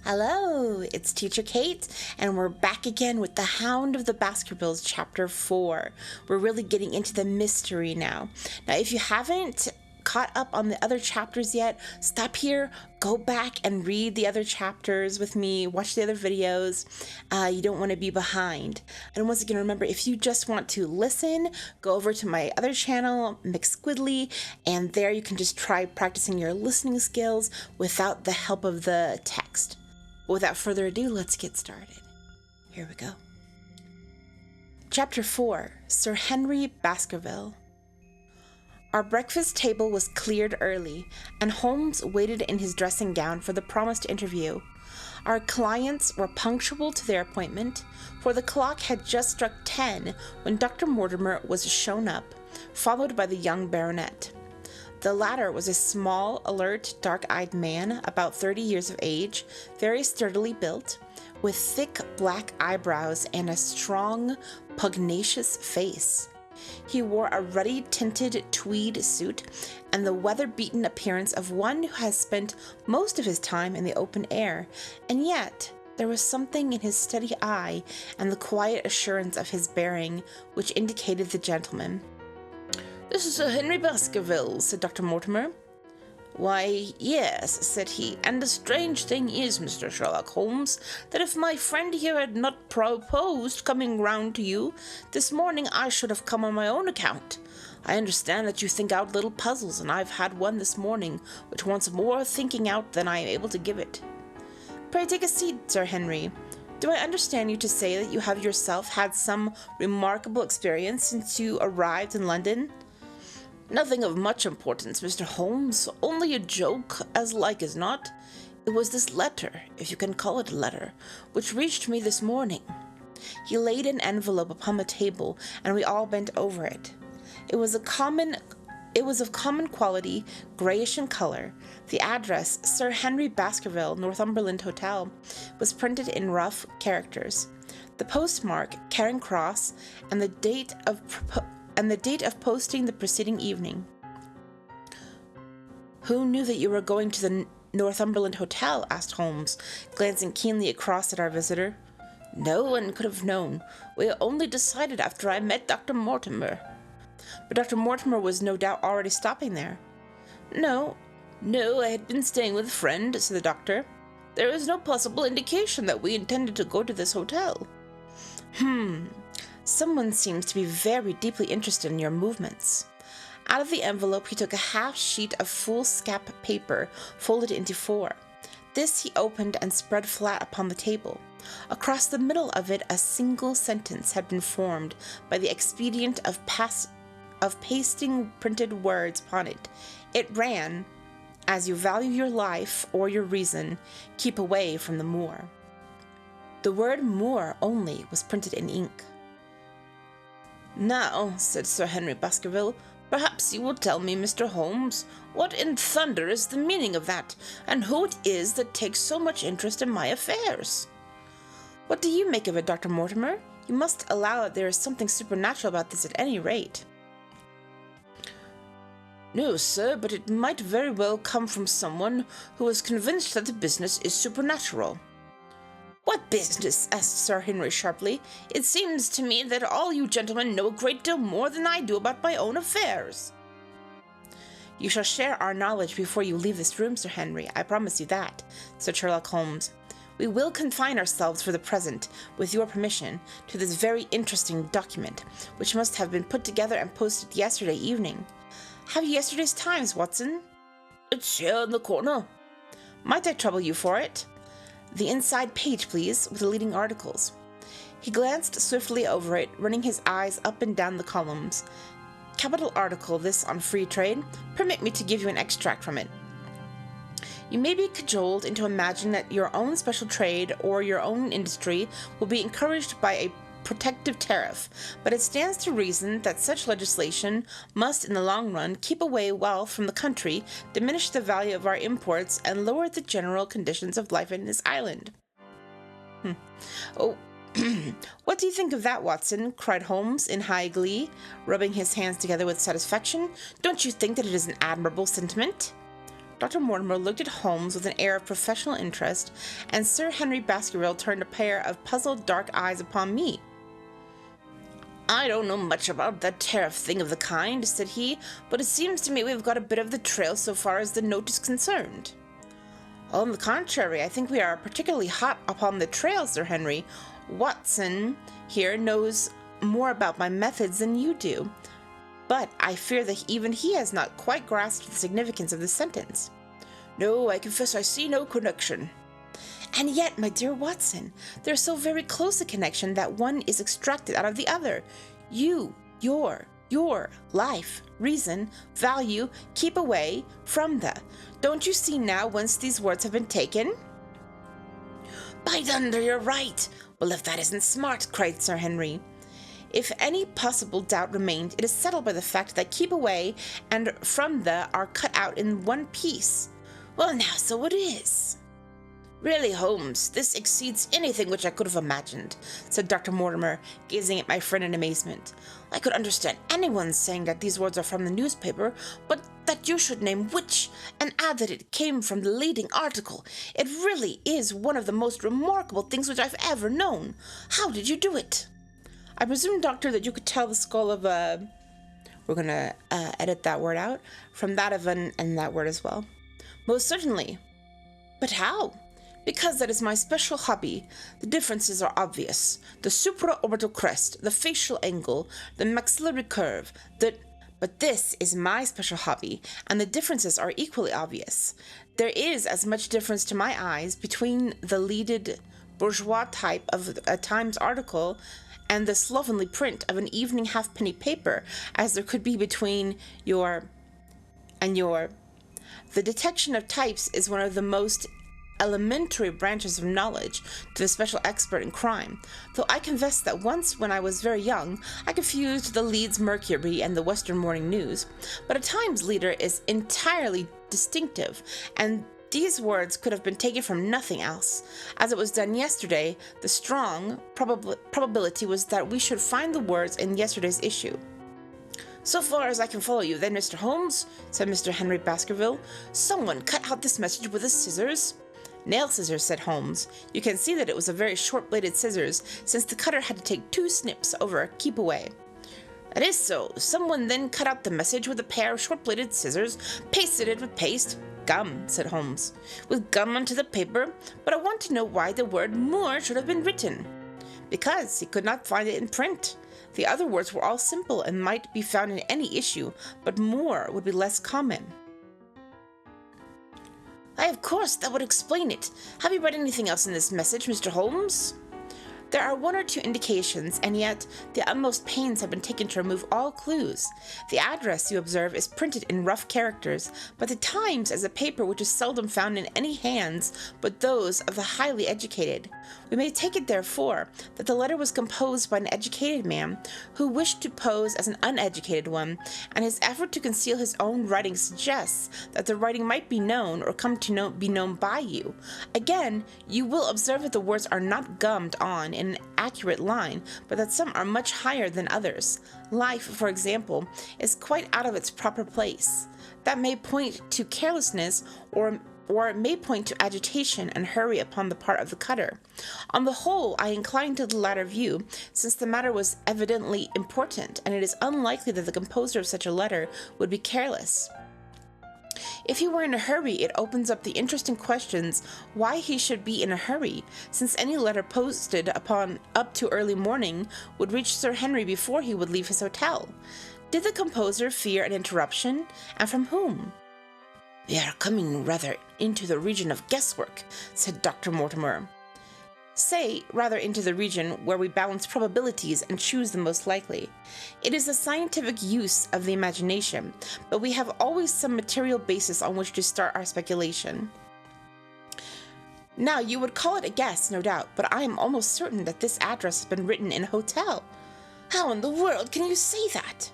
Hello, it's Teacher Kate, and we're back again with The Hound of the Baskervilles, Chapter 4. We're really getting into the mystery now. Now, if you haven't caught up on the other chapters yet, stop here, go back and read the other chapters with me, watch the other videos. You don't want to be behind. And once again, remember, if you just want to listen, go over to my other channel, McSquidly, and there you can just try practicing your listening skills without the help of the text. Without further ado, let's get started. Here we go. Chapter 4, Sir Henry Baskerville. Our breakfast table was cleared early, and Holmes waited in his dressing gown for the promised interview. Our clients were punctual to their appointment, for the clock had just struck 10 when Dr. Mortimer was shown up, followed by the young baronet. The latter was a small, alert, dark-eyed man, about 30 years of age, very sturdily built, with thick black eyebrows and a strong, pugnacious face. He wore a ruddy-tinted tweed suit and the weather-beaten appearance of one who has spent most of his time in the open air, and yet there was something in his steady eye and the quiet assurance of his bearing which indicated the gentleman. "This is Sir Henry Baskerville," said Dr. Mortimer. "Why, yes," said he, "and the strange thing is, Mr. Sherlock Holmes, that if my friend here had not proposed coming round to you this morning, I should have come on my own account. I understand that you think out little puzzles, and I've had one this morning which wants more thinking out than I am able to give it." "Pray take a seat, Sir Henry. Do I understand you to say that you have yourself had some remarkable experience since you arrived in London?" "Nothing of much importance, Mr. Holmes, only a joke, as like as not. It was this letter, if you can call it a letter, which reached me this morning." He laid an envelope upon the table, and we all bent over it. It was of common quality, grayish in color. The address, Sir Henry Baskerville, Northumberland Hotel, was printed in rough characters. The postmark, Charing Cross, and the date of posting the preceding evening. "Who knew that you were going to the Northumberland Hotel?" asked Holmes, glancing keenly across at our visitor. "No one could have known. We only decided after I met Dr. Mortimer." "But Dr. Mortimer was no doubt already stopping there." No, I had been staying with a friend," said the doctor. "There is no possible indication that we intended to go to this hotel." "Someone seems to be very deeply interested in your movements." Out of the envelope he took a half sheet of foolscap paper folded into 4. This he opened and spread flat upon the table. Across the middle of it a single sentence had been formed by the expedient of pasting printed words upon it. It ran, "As you value your life or your reason, keep away from the moor." The word moor only was printed in ink. "Now," said Sir Henry Baskerville, "perhaps you will tell me, Mr. Holmes, what in thunder is the meaning of that, and who it is that takes so much interest in my affairs." "What do you make of it, Dr. Mortimer? You must allow that there is something supernatural about this at any rate." "No, sir, but it might very well come from someone who is convinced that the business is supernatural." "What business?" asked Sir Henry sharply. "It seems to me that all you gentlemen know a great deal more than I do about my own affairs." "You shall share our knowledge before you leave this room, Sir Henry, I promise you that," said Sherlock Holmes. "We will confine ourselves for the present, with your permission, to this very interesting document, which must have been put together and posted yesterday evening. Have you yesterday's Times, Watson?" "It's here in the corner." "Might I trouble you for it?" "The inside page, please, with the leading articles." He glanced swiftly over it, running his eyes up and down the columns. "Capital article, this on free trade. Permit me to give you an extract from it. You may be cajoled into imagining that your own special trade or your own industry will be encouraged by a protective tariff, but it stands to reason that such legislation must in the long run keep away wealth from the country, diminish the value of our imports, and lower the general conditions of life in this island." "Oh, what do you think of that, Watson?" cried Holmes in high glee, rubbing his hands together with satisfaction. "Don't you think that it is an admirable sentiment?" Dr. Mortimer looked at Holmes with an air of professional interest, and Sir Henry Baskerville turned a pair of puzzled dark eyes upon me. "I don't know much about that tariff thing of the kind," said he, "but it seems to me we've got a bit of the trail so far as the note is concerned." "On the contrary, I think we are particularly hot upon the trail, Sir Henry. Watson here knows more about my methods than you do, but I fear that even he has not quite grasped the significance of the sentence." "No, I confess I see no connection." "And yet, my dear Watson, there is so very close a connection that one is extracted out of the other. You, your, life, reason, value, keep away, from the. Don't you see now whence these words have been taken?" "By thunder, you're right. Well, if that isn't smart," cried Sir Henry. If any possible doubt remained, it is settled by the fact that keep away and from the are cut out in one piece. "Well, now, so it is." "Really, Holmes, this exceeds anything which I could have imagined," said Dr. Mortimer, gazing at my friend in amazement. "I could understand anyone saying that these words are from the newspaper, but that you should name which, and add that it came from the leading article. It really is one of the most remarkable things which I've ever known. How did you do it?" "I presume, Doctor, that you could tell the skull of a..." We're going to edit that word out, "from that of an..." and that word as well. "Most certainly." "But how?" "Because that is my special hobby. The differences are obvious. The supraorbital crest, the facial angle, the maxillary curve, But this is my special hobby, and the differences are equally obvious. There is as much difference to my eyes between the leaded bourgeois type of a Times article and the slovenly print of an evening halfpenny paper as there could be between your and your. The detection of types is one of the most elementary branches of knowledge to the special expert in crime, though I confess that once when I was very young I confused the Leeds Mercury and the Western Morning News, but a Times leader is entirely distinctive, and these words could have been taken from nothing else. As it was done yesterday, the strong probability was that we should find the words in yesterday's issue. "So far as I can follow you, then, Mr. Holmes," said Mr. Henry Baskerville, "someone cut out this message with his scissors." "Nail scissors," said Holmes. "You can see that it was a very short-bladed scissors, since the cutter had to take 2 snips over keep away." "That is so. Someone then cut out the message with a pair of short-bladed scissors, pasted it with paste." "Gum," said Holmes. "With gum onto the paper? But I want to know why the word more should have been written." "Because he could not find it in print. The other words were all simple and might be found in any issue, but more would be less common." "Why, of course, that would explain it. Have you read anything else in this message, Mr. Holmes?" "There are 1 or 2 indications, and yet the utmost pains have been taken to remove all clues. The address, you observe, is printed in rough characters, but the Times is a paper which is seldom found in any hands but those of the highly educated. We may take it, therefore, that the letter was composed by an educated man who wished to pose as an uneducated one, and his effort to conceal his own writing suggests that the writing might be known or come to be known by you. Again, you will observe that the words are not gummed on in an accurate line, but that some are much higher than others. Life, for example, is quite out of its proper place. That may point to carelessness, or it may point to agitation and hurry upon the part of the cutter. On the whole, I incline to the latter view, since the matter was evidently important, and it is unlikely that the composer of such a letter would be careless. If he were in a hurry, it opens up the interesting questions why he should be in a hurry, since any letter posted up to early morning would reach Sir Henry before he would leave his hotel. Did the composer fear an interruption, and from whom? "We are coming rather into the region of guesswork," said Dr. Mortimer. "Say, rather into the region where we balance probabilities and choose the most likely. It is a scientific use of the imagination, but we have always some material basis on which to start our speculation. Now, you would call it a guess, no doubt, but I am almost certain that this address has been written in a hotel." "How in the world can you say that?"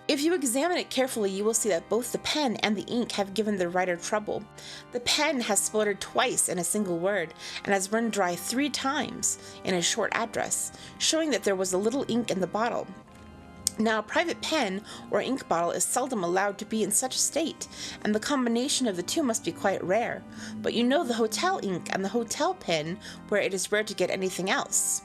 "If you examine it carefully, you will see that both the pen and the ink have given the writer trouble. The pen has spluttered twice in a single word, and has run dry 3 times in a short address, showing that there was a little ink in the bottle. Now, a private pen or ink bottle is seldom allowed to be in such a state, and the combination of the two must be quite rare. But you know the hotel ink and the hotel pen, where it is rare to get anything else.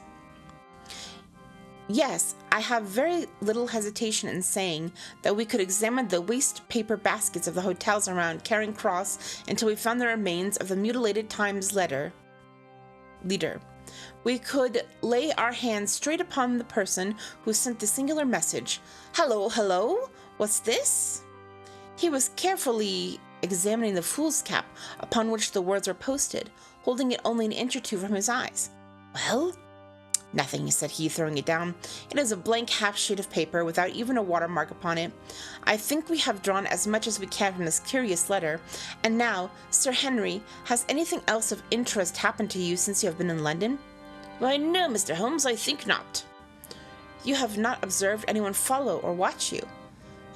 Yes, I have very little hesitation in saying that we could examine the waste paper baskets of the hotels around Charing Cross until we found the remains of the mutilated Times leader. We could lay our hands straight upon the person who sent the singular message. Hello, hello, what's this? He was carefully examining the fool's cap upon which the words were posted, holding it only an inch or two from his eyes. Well? Nothing, said he, throwing it down. It is a blank half-sheet of paper without even a watermark upon it. I think we have drawn as much as we can from this curious letter. And now, Sir Henry, has anything else of interest happened to you since you have been in London? Why, no, Mr. Holmes, I think not. You have not observed anyone follow or watch you?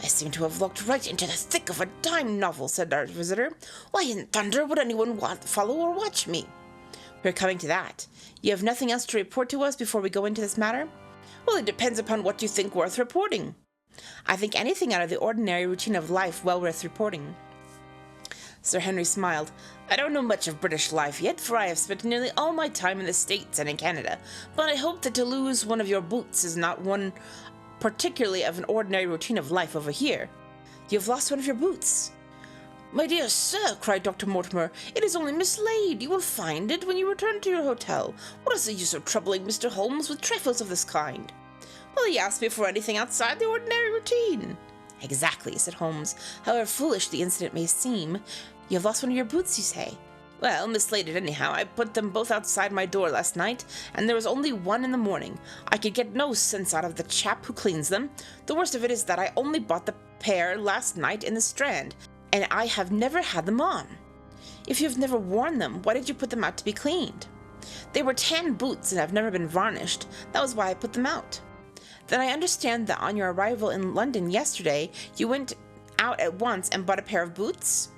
I seem to have looked right into the thick of a dime novel, said our visitor. Why in thunder would anyone follow or watch me? We're coming to that. You have nothing else to report to us before we go into this matter? Well, it depends upon what you think worth reporting. I think anything out of the ordinary routine of life well worth reporting. Sir Henry smiled. I don't know much of British life yet, for I have spent nearly all my time in the States and in Canada, but I hope that to lose one of your boots is not one particularly of an ordinary routine of life over here. You have lost one of your boots. My dear sir, cried Dr. Mortimer, it is only mislaid. You will find it when you return to your hotel. What is the use of troubling Mr. Holmes with trifles of this kind? Well, he asked me for anything outside the ordinary routine. Exactly, said Holmes. However foolish the incident may seem, you have lost one of your boots, you say? Well, mislaid it anyhow. I put them both outside my door last night, and there was only one in the morning. I could get no sense out of the chap who cleans them. The worst of it is that I only bought the pair last night in the Strand, and I have never had them on. If you have never worn them, why did you put them out to be cleaned? They were tan boots and have never been varnished. That was why I put them out. Then I understand that on your arrival in London yesterday, you went out at once and bought a pair of boots?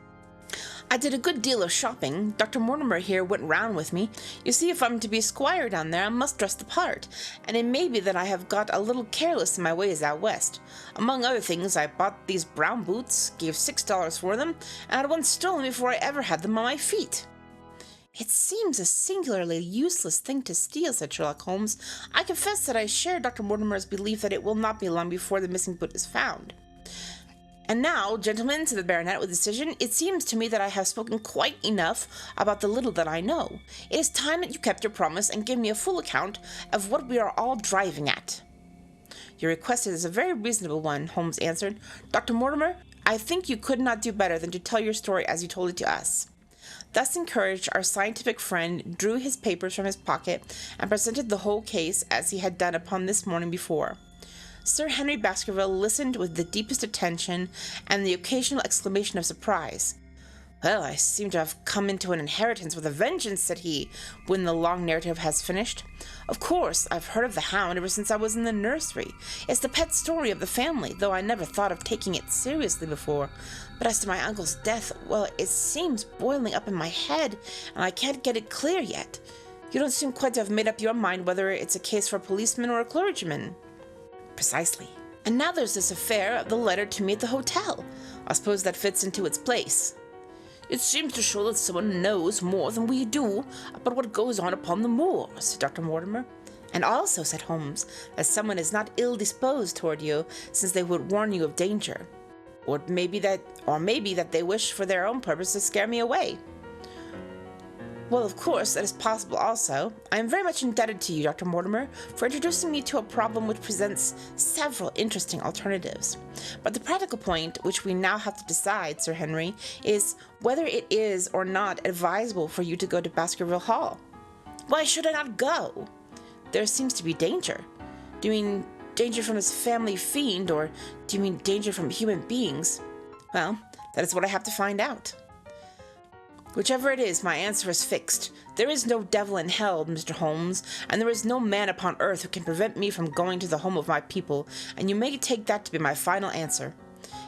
I did a good deal of shopping. Dr. Mortimer here went round with me. You see, if I'm to be a squire down there, I must dress the part, and it may be that I have got a little careless in my ways out west. Among other things, I bought these brown boots, gave $6 for them, and had one stolen before I ever had them on my feet. It seems a singularly useless thing to steal, said Sherlock Holmes. I confess that I share Dr. Mortimer's belief that it will not be long before the missing boot is found. And now, gentlemen, said the baronet with decision, it seems to me that I have spoken quite enough about the little that I know. It is time that you kept your promise and gave me a full account of what we are all driving at. Your request is a very reasonable one, Holmes answered. Dr. Mortimer, I think you could not do better than to tell your story as you told it to us. Thus encouraged, our scientific friend drew his papers from his pocket and presented the whole case as he had done upon this morning before. Sir Henry Baskerville listened with the deepest attention and the occasional exclamation of surprise. Well, I seem to have come into an inheritance with a vengeance, said he, when the long narrative has finished. Of course, I've heard of the Hound ever since I was in the nursery. It's the pet story of the family, though I never thought of taking it seriously before. But as to my uncle's death, well, it seems boiling up in my head, and I can't get it clear yet. You don't seem quite to have made up your mind whether it's a case for a policeman or a clergyman. Precisely. And now there's this affair of the letter to me at the hotel. I suppose that fits into its place. It seems to show that someone knows more than we do about what goes on upon the moors, said Dr. Mortimer. And also, said Holmes, that someone is not ill-disposed toward you, since they would warn you of danger. Or maybe that they wish for their own purpose to scare me away. Well, of course, that is possible also. I am very much indebted to you, Dr. Mortimer, for introducing me to a problem which presents several interesting alternatives. But the practical point, which we now have to decide, Sir Henry, is whether it is or not advisable for you to go to Baskerville Hall. Why should I not go? There seems to be danger. Do you mean danger from this family fiend, or do you mean danger from human beings? Well, that is what I have to find out. Whichever it is, my answer is fixed. There is no devil in hell, Mr. Holmes, and there is no man upon earth who can prevent me from going to the home of my people, and you may take that to be my final answer.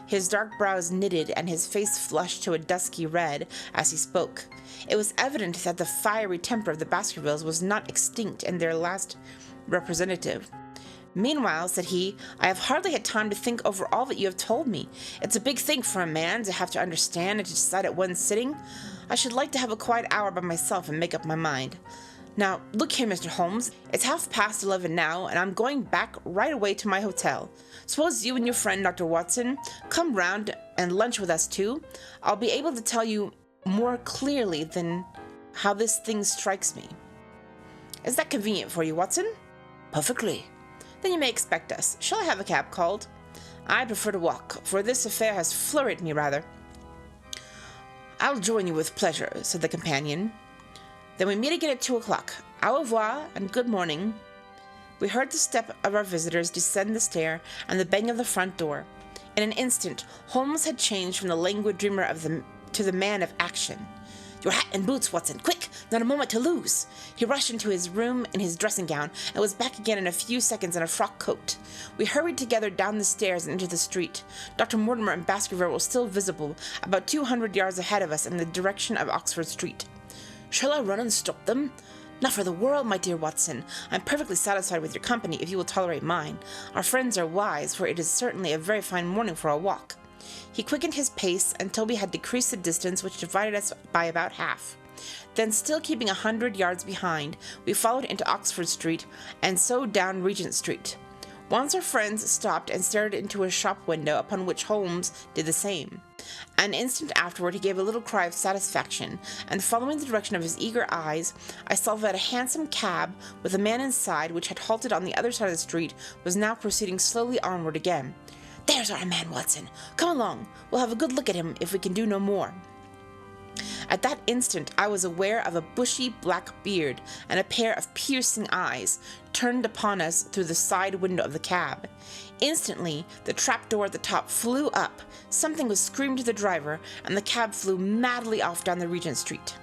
His dark brows knitted and his face flushed to a dusky red as he spoke. It was evident that the fiery temper of the Baskervilles was not extinct in their last representative. "Meanwhile," said he, "I have hardly had time to think over all that you have told me. It's a big thing for a man to have to understand and to decide at one sitting. I should like to have a quiet hour by myself and make up my mind. Now, look here, Mr. Holmes, it's 11:30 now, and I'm going back right away to my hotel. Suppose you and your friend, Dr. Watson, come round and lunch with us too. I'll be able to tell you more clearly than how this thing strikes me. Is that convenient for you, Watson?" "Perfectly." "Then you may expect us. Shall I have a cab called?" "I prefer to walk, for this affair has flurried me rather." "I'll join you with pleasure," said the companion. "Then we meet again at 2 o'clock. Au revoir, and good morning." We heard the step of our visitors descend the stair and the bang of the front door. In an instant, Holmes had changed from the languid dreamer to the man of action. "Your hat and boots, Watson, quick! Not a moment to lose!" He rushed into his room in his dressing gown, and was back again in a few seconds in a frock coat. We hurried together down the stairs and into the street. Dr. Mortimer and Baskerville were still visible, about 200 yards ahead of us in the direction of Oxford Street. "Shall I run and stop them?" "Not for the world, my dear Watson. I'm perfectly satisfied with your company, if you will tolerate mine. Our friends are wise, for it is certainly a very fine morning for a walk." He quickened his pace until we had decreased the distance which divided us by about half. Then, still keeping 100 yards behind, we followed into Oxford Street, and so down Regent Street. Once our friends stopped and stared into a shop window, upon which Holmes did the same. An instant afterward he gave a little cry of satisfaction, and following the direction of his eager eyes, I saw that a hansom cab, with a man inside, which had halted on the other side of the street, was now proceeding slowly onward again. "There's our man, Watson. Come along. We'll have a good look at him if we can do no more." At that instant I was aware of a bushy black beard and a pair of piercing eyes turned upon us through the side window of the cab. Instantly the trapdoor at the top flew up, something was screamed to the driver, and the cab flew madly off down the Regent Street.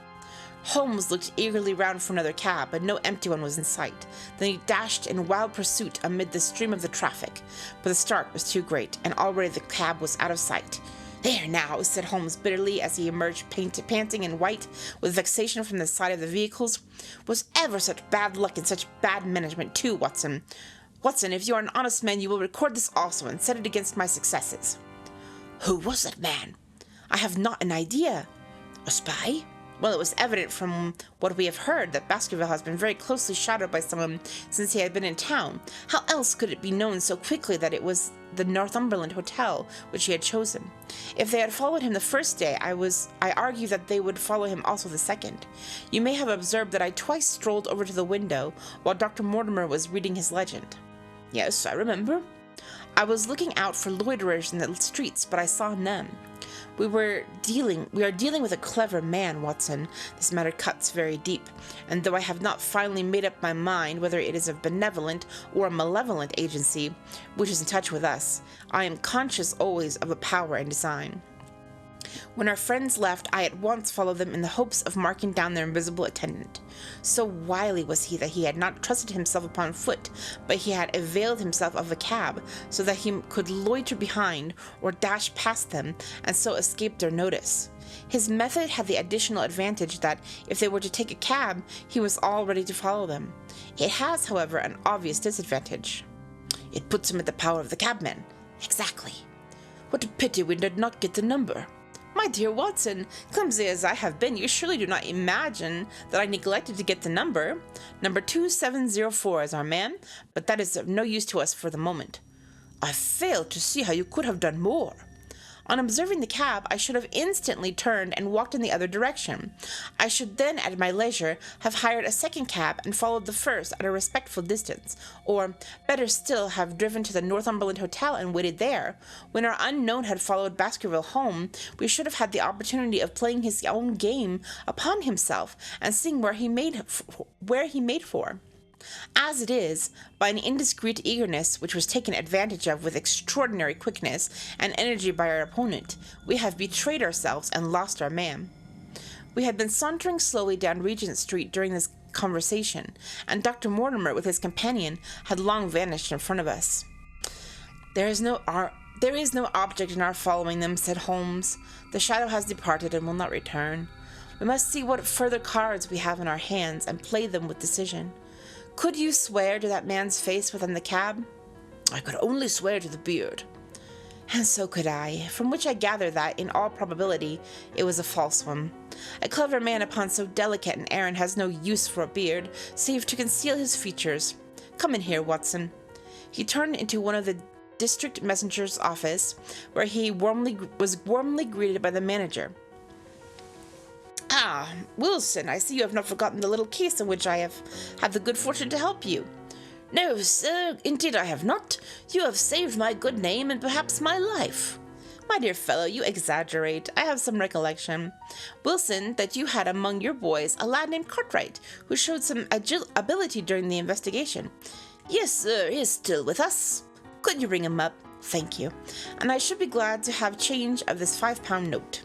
Holmes looked eagerly round for another cab, but no empty one was in sight. Then he dashed in wild pursuit amid the stream of the traffic, but the start was too great, and already the cab was out of sight. "There now," said Holmes bitterly, as he emerged panting and white with vexation from the side of the vehicles. "Was ever such bad luck and such bad management too, Watson? Watson, if you are an honest man, you will record this also, and set it against my successes." "Who was that man?" "I have not an idea." "A spy?" "Well, it was evident from what we have heard that Baskerville has been very closely shadowed by someone since he had been in town. How else could it be known so quickly that it was the Northumberland Hotel which he had chosen? If they had followed him the first day, I argue that they would follow him also the second. You may have observed that I twice strolled over to the window while Dr. Mortimer was reading his legend." "Yes, I remember." "I was looking out for loiterers in the streets, but I saw none. We are dealing with a clever man, Watson. This matter cuts very deep, and though I have not finally made up my mind whether it is a benevolent or a malevolent agency which is in touch with us, I am conscious always of a power and design. When our friends left, I at once followed them in the hopes of marking down their invisible attendant. So wily was he that he had not trusted himself upon foot, but he had availed himself of a cab, so that he could loiter behind or dash past them, and so escape their notice. His method had the additional advantage that, if they were to take a cab, he was all ready to follow them. It has, however, an obvious disadvantage." "It puts him at the power of the cabman." "Exactly." "What a pity we did not get the number." "My dear Watson, clumsy as I have been, you surely do not imagine that I neglected to get the number. Number 2704 is our man, but that is of no use to us for the moment." "I fail to see how you could have done more." On observing the cab, I should have instantly turned and walked in the other direction. I should then, at my leisure, have hired a second cab and followed the first at a respectful distance, or, better still, have driven to the Northumberland Hotel and waited there. When our unknown had followed Baskerville home, we should have had the opportunity of playing his own game upon himself and seeing where he made for. As it is, by an indiscreet eagerness which was taken advantage of with extraordinary quickness and energy by our opponent, we have betrayed ourselves and lost our man. We had been sauntering slowly down Regent Street during this conversation, and Dr. Mortimer with his companion had long vanished in front of us. There is no object in our following them," said Holmes. "The shadow has departed and will not return. We must see what further cards we have in our hands and play them with decision. Could you swear to that man's face within the cab?" I could only swear to the beard. And so could I, from which I gather that, in all probability, it was a false one. A clever man upon so delicate an errand has no use for a beard, save to conceal his features. Come in here, Watson. He turned into one of the district messenger's office, where he was warmly greeted by the manager. Ah, Wilson, I see you have not forgotten the little case in which I have had the good fortune to help you. No, sir, indeed I have not. You have saved my good name and perhaps my life. My dear fellow, you exaggerate. I have some recollection, Wilson, that you had among your boys a lad named Cartwright, who showed some ability during the investigation. Yes, sir, he is still with us. Could you bring him up? Thank you. And I should be glad to have change of this £5 note.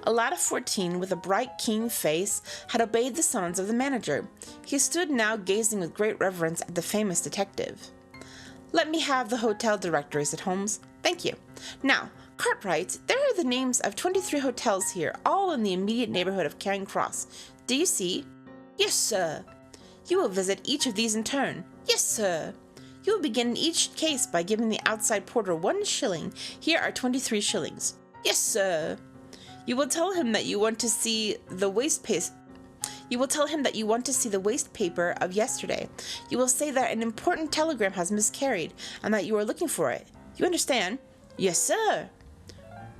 A lad of 14 with a bright, keen face had obeyed the summons of the manager. He stood now gazing with great reverence at the famous detective. Let me have the hotel directory, said Holmes. Thank you. Now, Cartwright, there are the names of 23 hotels here, all in the immediate neighborhood of Charing Cross. Do you see? Yes, sir. You will visit each of these in turn. Yes, sir. You will begin each case by giving the outside porter 1 shilling. Here are 23 shillings. Yes, sir. You will tell him that you want to see the waste paper. You will tell him that you want to see the waste paper of yesterday. You will say that an important telegram has miscarried and that you are looking for it. You understand? Yes, sir.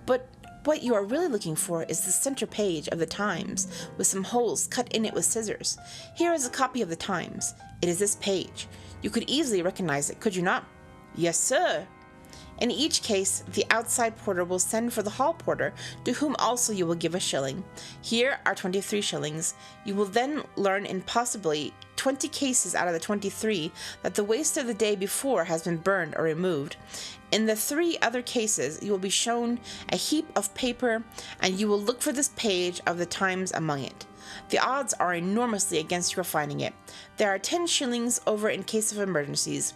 But what you are really looking for is the center page of the Times, with some holes cut in it with scissors. Here is a copy of the Times. It is this page. You could easily recognize it, could you not? Yes, sir. In each case, the outside porter will send for the hall porter, to whom also you will give a shilling. Here are 23 shillings. You will then learn in possibly 20 cases out of the 23 that the waste of the day before has been burned or removed. In the 3 other cases, you will be shown a heap of paper, and you will look for this page of the Times among it. The odds are enormously against your finding it. There are 10 shillings over in case of emergencies.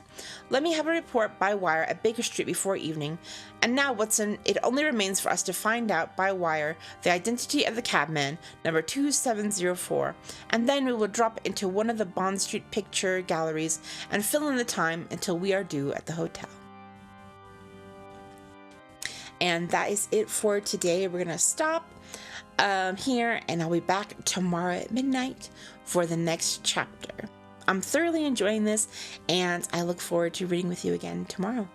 Let me have a report by wire at Baker Street before evening. And now, Watson, it only remains for us to find out by wire the identity of the cabman, number 2704, and then we will drop into one of the Bond Street picture galleries and fill in the time until we are due at the hotel. And that is it for today. We're going to stop here, and I'll be back tomorrow at midnight for the next chapter. I'm thoroughly enjoying this, and I look forward to reading with you again tomorrow.